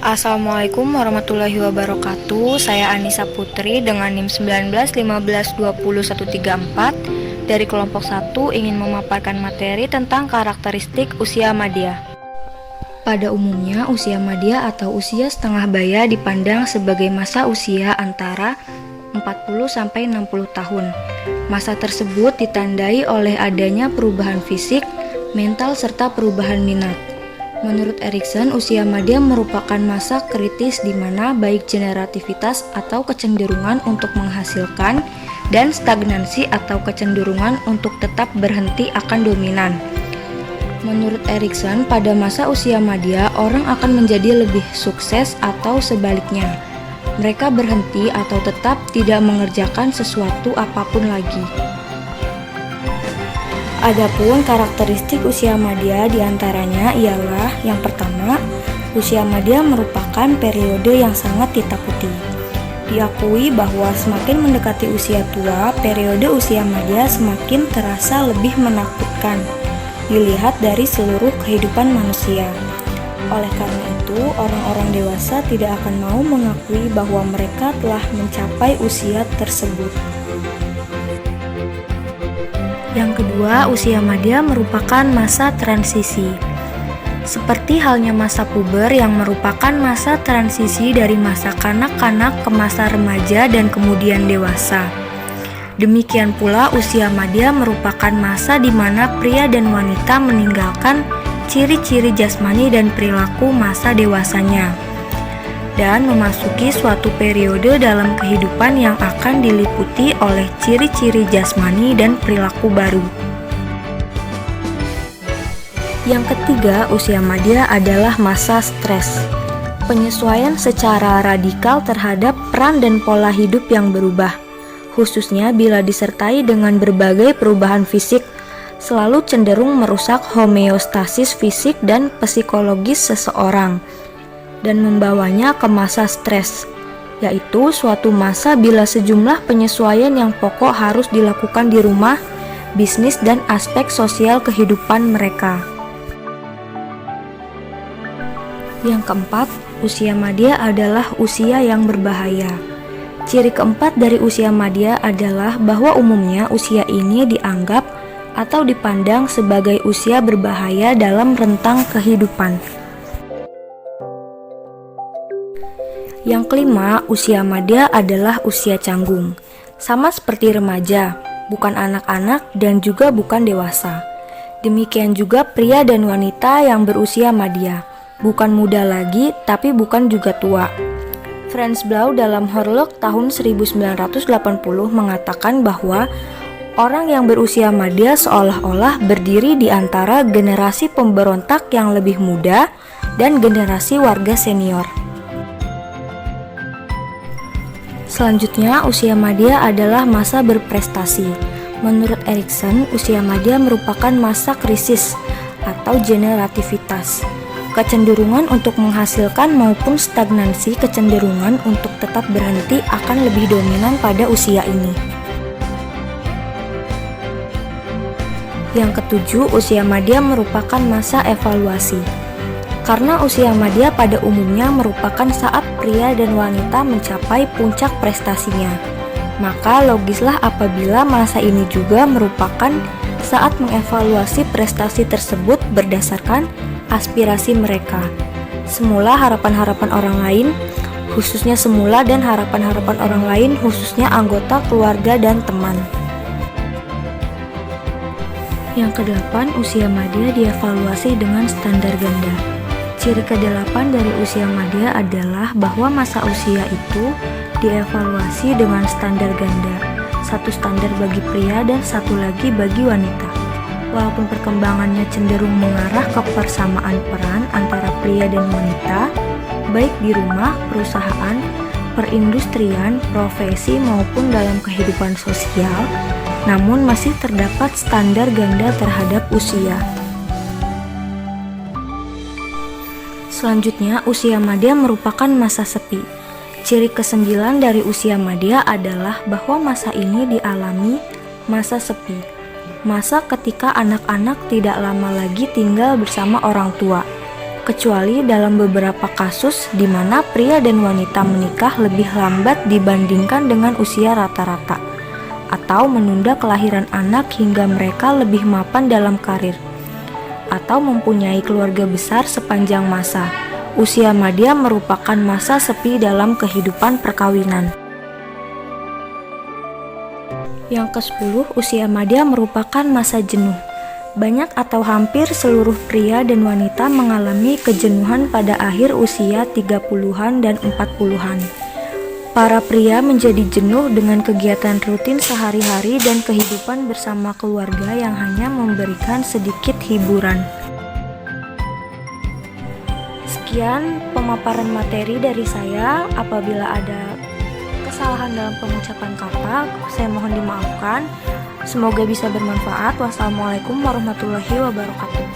Assalamualaikum warahmatullahi wabarakatuh. Saya Anissa Putri dengan NIM 1915201134 dari kelompok 1 ingin memaparkan materi tentang karakteristik usia madya. Pada umumnya, usia madya atau usia setengah baya dipandang sebagai masa usia antara 40-60 tahun. Masa tersebut ditandai oleh adanya perubahan fisik, mental, serta perubahan minat. Menurut Erikson, usia madya merupakan masa kritis di mana baik generativitas atau kecenderungan untuk menghasilkan dan stagnansi atau kecenderungan untuk tetap berhenti akan dominan. Menurut Erikson, pada masa usia madya, orang akan menjadi lebih sukses atau sebaliknya. Mereka berhenti atau tetap tidak mengerjakan sesuatu apapun lagi. Adapun karakteristik usia madya diantaranya ialah yang pertama, usia madya merupakan periode yang sangat ditakuti. Diakui bahwa semakin mendekati usia tua, periode usia madya semakin terasa lebih menakutkan dilihat dari seluruh kehidupan manusia. Oleh karena itu, orang-orang dewasa tidak akan mau mengakui bahwa mereka telah mencapai usia tersebut. Yang kedua, usia madya merupakan masa transisi. Seperti halnya masa puber yang merupakan masa transisi dari masa kanak-kanak ke masa remaja dan kemudian dewasa. Demikian pula usia madya merupakan masa di mana pria dan wanita meninggalkan ciri-ciri jasmani dan perilaku masa dewasanya dan memasuki suatu periode dalam kehidupan yang akan diliputi oleh ciri-ciri jasmani dan perilaku baru. Yang ketiga, usia madya adalah masa stres. Penyesuaian secara radikal terhadap peran dan pola hidup yang berubah, khususnya bila disertai dengan berbagai perubahan fisik, selalu cenderung merusak homeostasis fisik dan psikologis seseorang dan membawanya ke masa stres, yaitu suatu masa bila sejumlah penyesuaian yang pokok harus dilakukan di rumah, bisnis, dan aspek sosial kehidupan mereka. Yang keempat, usia madya adalah usia yang berbahaya. Ciri keempat dari usia madya adalah bahwa umumnya usia ini dianggap atau dipandang sebagai usia berbahaya dalam rentang kehidupan. Yang kelima, usia madya adalah usia canggung. Sama seperti remaja, bukan anak-anak dan juga bukan dewasa. Demikian juga pria dan wanita yang berusia madya, bukan muda lagi tapi bukan juga tua. Franz Blau dalam Horlock tahun 1980 mengatakan bahwa orang yang berusia madya seolah-olah berdiri di antara generasi pemberontak yang lebih muda dan generasi warga senior. Selanjutnya, usia madya adalah masa berprestasi. Menurut Erikson, usia madya merupakan masa krisis atau generativitas. Kecenderungan untuk menghasilkan maupun stagnansi kecenderungan untuk tetap berhenti akan lebih dominan pada usia ini. Yang ketujuh, usia madya merupakan masa evaluasi. Karena usia madya pada umumnya merupakan saat pria dan wanita mencapai puncak prestasinya, maka logislah apabila masa ini juga merupakan saat mengevaluasi prestasi tersebut berdasarkan aspirasi mereka. Semula harapan-harapan orang lain, khususnya semula dan harapan-harapan orang lain, khususnya anggota keluarga dan teman. Yang kedelapan, usia madya dievaluasi dengan standar ganda. Ciri ke-8 dari usia madya adalah bahwa masa usia itu dievaluasi dengan standar ganda, satu standar bagi pria dan satu lagi bagi wanita. Walaupun perkembangannya cenderung mengarah ke persamaan peran antara pria dan wanita, baik di rumah, perusahaan, perindustrian, profesi maupun dalam kehidupan sosial, namun masih terdapat standar ganda terhadap usia. Selanjutnya, usia madya merupakan masa sepi. Ciri ke-9 dari usia madya adalah bahwa masa ini dialami masa sepi. Masa ketika anak-anak tidak lama lagi tinggal bersama orang tua. kecuali dalam beberapa kasus di mana pria dan wanita menikah lebih lambat dibandingkan dengan usia rata-rata, atau menunda kelahiran anak hingga mereka lebih mapan dalam karir, atau mempunyai keluarga besar sepanjang masa. Usia madya merupakan masa sepi dalam kehidupan perkawinan. Yang ke-10, usia madya merupakan masa jenuh. Banyak atau hampir seluruh pria dan wanita mengalami kejenuhan pada akhir usia 30-an dan 40-an. Para pria menjadi jenuh dengan kegiatan rutin sehari-hari dan kehidupan bersama keluarga yang hanya memberikan sedikit hiburan. Sekian pemaparan materi dari saya. Apabila ada kesalahan dalam pengucapan kata, saya mohon dimaafkan. Semoga bisa bermanfaat. Wassalamualaikum warahmatullahi wabarakatuh.